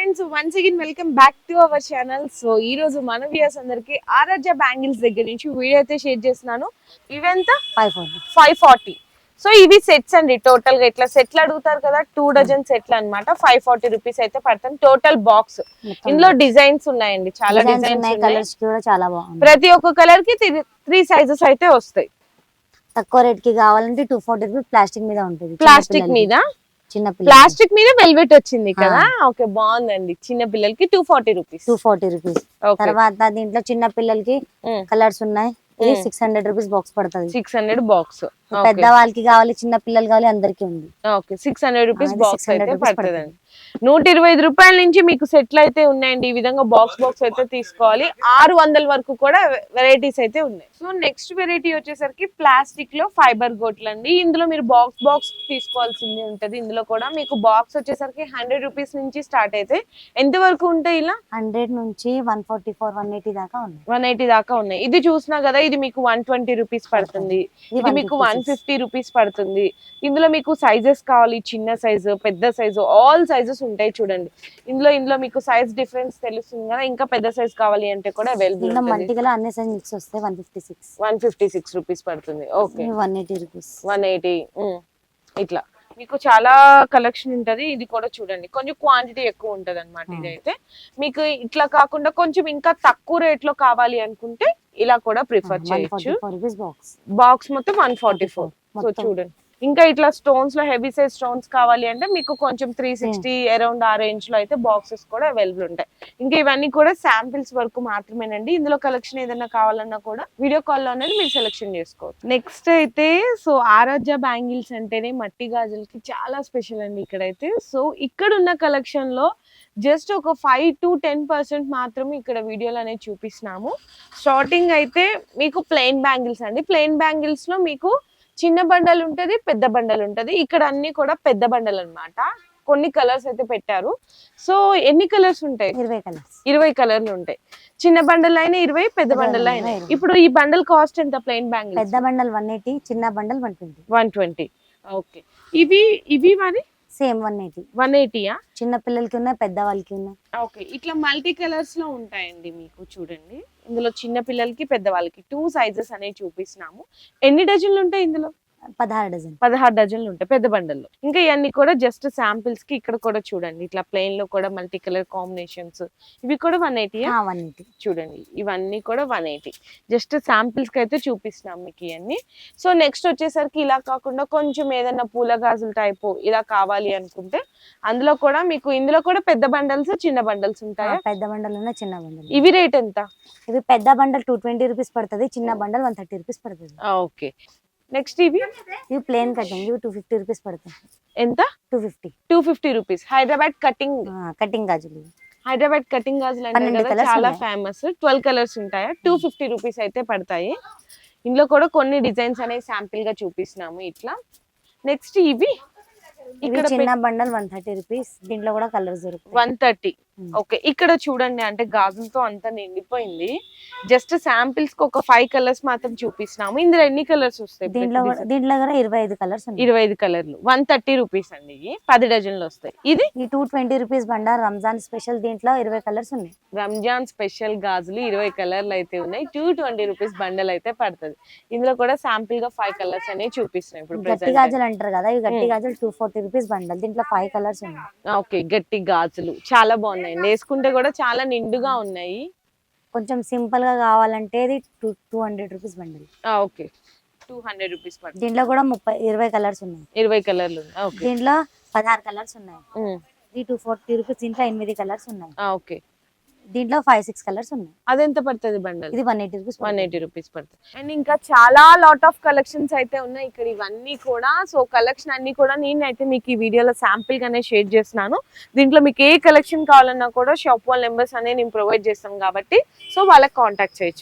Friends, once again welcome back to our channel. So ఈ రోజు మన వ్యూయర్స్ అందరికి ఆరాధ్య బ్యాంగిల్స్ దగ్గర నుంచి వీడియో అయితే షేర్ చేస్తున్నాను. ఇవెంత 540. సో ఇవి సెట్స్ అండి. టోటల్ గా ఇట్లా సెట్లు అడుగుతారు కదా, 2 డజన్ సెట్లు అన్నమాట. 540 రూపీస్ అయితే పడుతుంది టోటల్ బాక్స్. ఇందులో డిజైన్స్ ఉన్నాయండి, చాలా డిజైన్స్ ఉన్నాయి. ప్రతి ఒక్క కలర్ కి 3 సైజెస్ అయితే వస్తాయి. తక్కువ రేట్ కి కావాలంటే 240 రూపీస్ ప్లాస్టిక్ మీద ఉంటుంది. ప్లాస్టిక్ మీద, ప్లాస్టిక్ మీద వెల్వెట్ వచ్చింది కదా. ఓకే, బాగుందండి. చిన్న పిల్లలకి 240 రూపీస్. తర్వాత దీంట్లో చిన్న పిల్లలకి కలర్స్ ఉన్నాయి. 600 రూపీస్ బాక్స్ పడుతుంది. 600 బాక్స్. పెద్ద వాళ్ళకి కావాలి, చిన్న పిల్లలు కావాలి, అందరికి ఉంది. ఓకే, 600 రూపీస్ బాక్స్ అయితే పడుతుందండి. 125 రూపాయల నుంచి మీకు సెట్లు అయితే ఉన్నాయండి. ఈ విధంగా బాక్స్ అయితే తీసుకోవాలి. 600 వరకు కూడా వెరైటీస్ అయితే ఉన్నాయి. సో నెక్స్ట్ వెరైటీ వచ్చేసరికి ప్లాస్టిక్ లో ఫైబర్ గోట్లు అండి. ఇందులో మీరు బాక్స్ తీసుకోవాల్సింది ఉంటది. ఇందులో కూడా మీకు బాక్స్ వచ్చేసరికి 100 రూపీస్ నుంచి స్టార్ట్ అయితే ఎంత వరకు ఉంటాయి? ఇలా 100 నుంచి 144, 180 దాకా ఉన్నాయి. 180 దాకా ఉన్నాయి. ఇది చూసినా కదా, ఇది మీకు 120 రూపీస్ పడుతుంది. ఇది మీకు 150 రూపీస్ పడుతుంది. ఇందులో మీకు సైజెస్ కావాలి, చిన్న సైజు, పెద్ద సైజు, ఆల్ సైజెస్ ఉంటాయి. చూడండి, ఇందులో మీకు సైజ్ డిఫరెన్స్ తెలుస్తుంది కదా. ఇంకా పెద్ద సైజ్ కావాలి అంటే కూడా అవైలబుల్. అన్ని సైజ్ మిక్స్ వస్తాయి. 156 రూపీస్ పడుతుంది. Okay, 180 rupees. 180. ఇట్లా మీకు చాలా కలెక్షన్ ఉంటది. ఇది కూడా చూడండి, కొంచెం క్వాంటిటీ ఎక్కువ ఉంటది అనమాట. ఇదైతే మీకు ఇట్లా కాకుండా కొంచెం ఇంకా తక్కువ రేట్ లో కావాలి అనుకుంటే ఇలా కూడా ప్రిఫర్ చేయొచ్చు. బాక్స్ మొత్తం 144. సో చూడండి, ఇంకా ఇట్లా స్టోన్స్ లో హెవీ సైజ్ స్టోన్స్ కావాలి అంటే మీకు కొంచెం 360 అరౌండ్ ఆ రేంజ్ లో అయితే బాక్సెస్ కూడా అవైలబుల్ ఉంటాయి. ఇంకా ఇవన్నీ కూడా శాంపిల్స్ వరకు మాత్రమేనండి. ఇందులో కలెక్షన్ ఏదైనా కావాలన్నా కూడా వీడియో కాల్ లో అనేది మీరు సెలెక్షన్ చేసుకోవచ్చు. నెక్స్ట్ అయితే సో ఆరాధ్య బ్యాంగిల్స్ అంటేనే మట్టి గాజులకి చాలా స్పెషల్ అండి ఇక్కడైతే. సో ఇక్కడ ఉన్న కలెక్షన్ లో జస్ట్ ఒక 5 to 10% మాత్రమే ఇక్కడ వీడియోలో అనేది చూపిస్తున్నాము. స్టార్టింగ్ అయితే మీకు ప్లెయిన్ బ్యాంగిల్స్ అండి. ప్లెయిన్ బ్యాంగిల్స్ లో మీకు చిన్న బండల్ ఉంటది, పెద్ద బండల్ ఉంటది. ఇక్కడ అన్ని కూడా పెద్ద బండల్ అన్నమాట. కొన్ని కలర్స్ అయితే పెట్టారు. సో ఎన్ని కలర్స్ ఉంటాయి? 20 కలర్లు ఉంటాయి. చిన్న బండల్ అయినా 20, పెద్ద బండల్ అయినా. ఇప్పుడు ఈ బండల్ కాస్ట్ ఎంత? ప్లెయిన్ బ్యాంగిల్ పెద్ద బండల్ 180, చిన్న బండల్ 120. ఓకే, ఇవి మరి సేమ్ 180. 180. చిన్న పిల్లలకి ఉన్నాయి, పెద్ద వాళ్ళకి ఉన్నాయి. ఓకే, ఇట్లా మల్టీ కలర్స్ లో ఉంటాయండి మీకు. చూడండి, ఇందులో చిన్న పిల్లలకి, పెద్ద వాళ్ళకి 2 సైజెస్ అనేవి చూపిస్తున్నాము. ఎన్ని డజన్లు ఉంటాయి ఇందులో? 16 డజన్లు ఉంటాయి పెద్ద బండల్లో. ఇంకా ఇవన్నీ కూడా జస్ట్ శాంపిల్స్ కి. ఇక్కడ కూడా చూడండి, ఇట్లా ప్లెయిన్ లో కూడా మల్టీ కలర్ కాంబినేషన్స్. ఇవి కూడా 180. చూడండి, ఇవన్నీ కూడా 180. జస్ట్ శాంపిల్స్ కి అయితే చూపిస్తున్నాం మీకు ఇవన్నీ. సో నెక్స్ట్ వచ్చేసరికి ఇలా కాకుండా కొంచెం ఏదైనా పూల గాజుల టైపు ఇలా కావాలి అనుకుంటే అందులో కూడా మీకు, ఇందులో కూడా పెద్ద బండల్స్, చిన్న బండల్స్ ఉంటాయి. పెద్ద బండల్ ఉన్న, చిన్న బండల్. ఇవి రేట్ ఎంత? ఇవి పెద్ద బండల్ 220 రూపీస్ పడుతుంది, చిన్న బండల్ 130 రూపీస్ పడుతుంది. ఓకే, నెక్స్ట్ ఇవి ప్లేన్ కటింగ్, ఇవి 250 రూపీస్ పడుతుంది. ఎంత? 250 రూపీస్. హైదరాబాద్ కటింగ్ గాజులు. హైదరాబాద్ కటింగ్ గాజులు అంటే కదా చాలా ఫేమస్. 12 కలర్స్ ఉంటాయి. 250 రూపీస్ అయితే పడతాయి. ఇందులో కూడా కొన్ని డిజైన్స్ అనేవి శాంపిల్ గా చూపిస్తున్నాము ఇట్లా. నెక్స్ట్ ఇవి ఇక్కడ చిన్న బండల్ 130 రూపీస్. దీంట్లో కూడా కలర్స్ దొరుకుతాయి. 130. ఓకే, ఇక్కడ చూడండి, అంటే గాజులతో అంతా నిండిపోయింది. జస్ట్ శాంపిల్స్ కి ఒక 5 కలర్స్ మాత్రం చూపిస్తున్నాము. ఇందులో ఎన్ని కలర్స్ వస్తాయి? దీంట్లో కూడా 25 కలర్స్. 25 కలర్లు. 130 రూపీస్ అండి. 10 డజన్లు వస్తాయి. ఇది 220 రూపీస్ బండల్ రంజాన్ స్పెషల్. దీంట్లో 20 కలర్స్ ఉన్నాయి. రంజాన్ స్పెషల్ గాజులు 20 కలర్లు అయితే ఉన్నాయి. 220 రూపీస్ బండల్ అయితే పడుతుంది. ఇందులో కూడా శాంపిల్ గా 5 కలర్స్ అనేవి చూపిస్తున్నాయి. ఇప్పుడు గట్టి గాజులు అంటారు కదా, ఈ గట్టి గాజులు 240 రూపీస్ బండల్. దీంట్లో 5 కలర్స్ ఉన్నాయి. ఓకే, గట్టి గాజులు చాలా బాగున్నాయి. వేసుకుంటే కూడా చాలా నిండుగా ఉన్నాయి. కొంచెం సింపుల్ గా కావాలంటే 200 రూపీస్ బండల్. ఓకే, 200 రూపీస్ పడుతుంది. దీంట్లో కూడా 20 కలర్స్ ఉన్నాయి. 20 కలర్లు. దీంట్లో 16 కలర్స్ ఉన్నాయి. 240 రూపీస్. దీంట్లో 8 కలర్స్ ఉన్నాయి. ఓకే, దీంట్లో 5-6 కలర్స్ ఉన్నాయి. అదెంత పడుతుంది బండల్? ఇది 180 రూపీస్. 180 రూపీస్ పడుతుంది. అండ్ ఇంకా చాలా లాట్ ఆఫ్ కలెక్షన్స్ అయితే ఉన్నాయి ఇక్కడ. ఇవన్నీ కూడా సో కలెక్షన్ అన్ని కూడా నేనైతే మీకు ఈ వీడియోలో శాంపిల్ గానే షేర్ చేస్తున్నాను. దీంట్లో మీకు ఏ కలెక్షన్ కావాలన్నా కూడా షాప్ వాళ్ళ నెంబర్స్ అనేవి నేను ప్రొవైడ్ చేస్తాను కాబట్టి సో వాళ్ళకి కాంటాక్ట్ చేయొచ్చు.